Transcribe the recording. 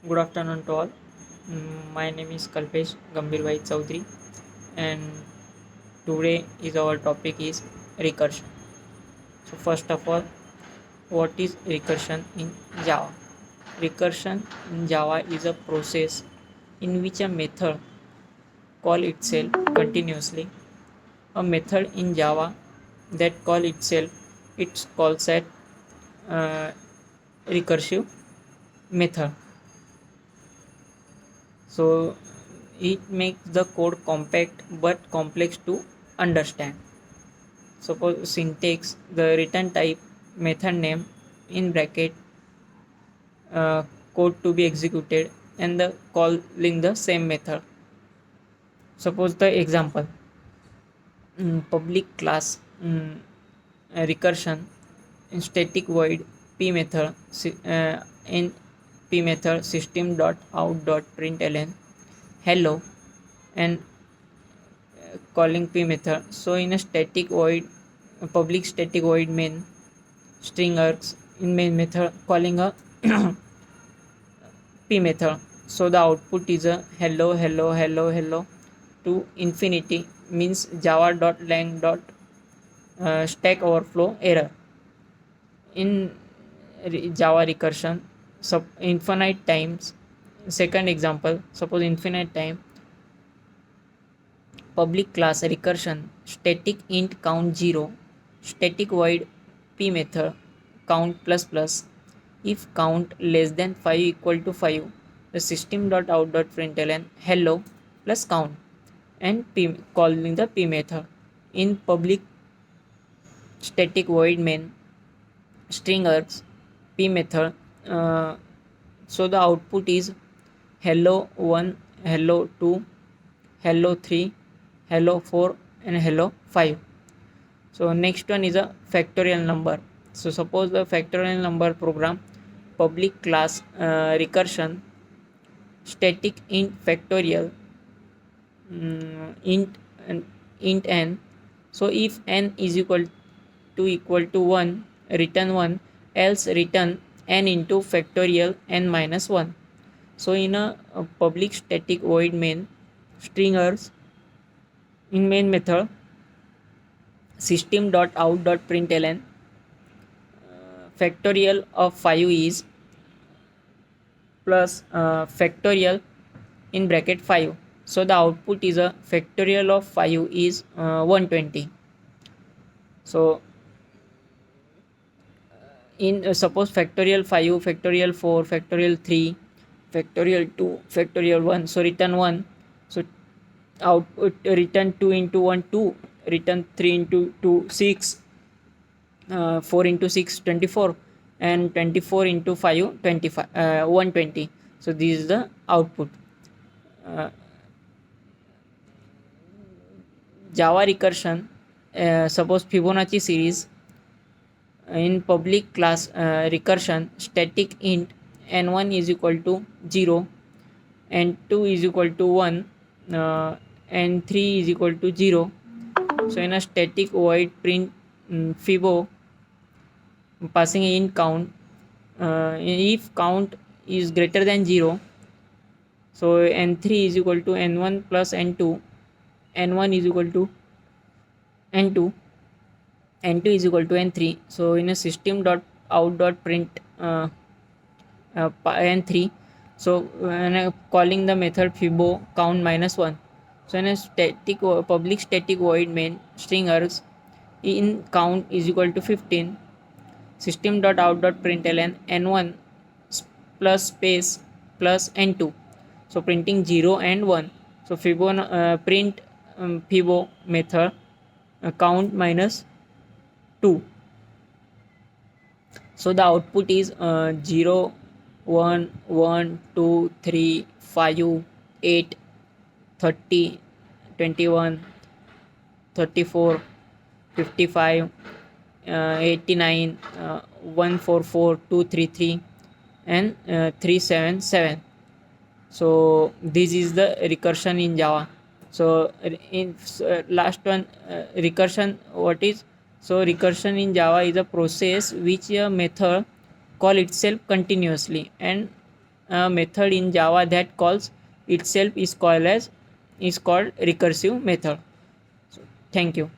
Good afternoon to all. My name is Kalpesh Gambhir Chaudhary, and today is our topic is recursion. So first of all, what is recursion in Java? Recursion in Java is a process in which a method call itself continuously. A method in Java that call itself it's calls at uh, recursive method. So it makes the code compact but complex to understand. Suppose syntax, the return type, method name in bracket, uh, code to be executed, and the calling the same method. Suppose the example, public class recursion in static void p method in p method system dot out dot println hello and calling p method. So in a static void, a public static void main string args in main method calling a p method. So the output is a hello hello hello hello to infinity, means java dot lang dot stack overflow error. In java recursion, infinite times. Second example, suppose infinite time public class recursion static int count 0 static void p method count plus plus. If count less than 5 equal to 5, the system dot out dot println hello plus count and p calling the p method. In public static void main string args p method, uh, so the output is hello 1 hello 2 hello 3 hello 4 and hello 5. So next one is a factorial number. So suppose the factorial number program public class recursion static int factorial int and int n. So if n is equal to 1, return 1, else return n into factorial n minus 1. So in a public static void main stringers in main method system dot out dot println factorial of 5 is plus factorial in bracket 5. So the output is a factorial of 5 is 120. So in suppose factorial 5 factorial 4 factorial 3 factorial 2 factorial 1, so return 1. So output return 2 into 1 2, return 3 into 2 6, 4 into 6 24, and 24 into 5 25 120. So this is the output. Java recursion, suppose Fibonacci series in public class recursion static int n1 is equal to 0, n2 is equal to 1, n3 is equal to 0. So in a static void print fibo passing in count, if count is greater than 0, so n3 is equal to n1 plus n2, n1 is equal to n2, n2 is equal to n3. So in a system dot out dot print n3, so when calling the method fibo count minus 1. So in a static public static void main string args in count is equal to 15, system dot out dot println n1 plus space plus n2, so printing 0 and 1. So fibo print fibo method count minus 2. So the output is 0 1 1 2 3 5 8 30 21 34 55 89 144 233 and 377. So this is the recursion in Java. So in last one, recursion, what is? So recursion in Java is a process which a method call itself continuously and a method in Java that calls itself is called recursive method. So, thank you.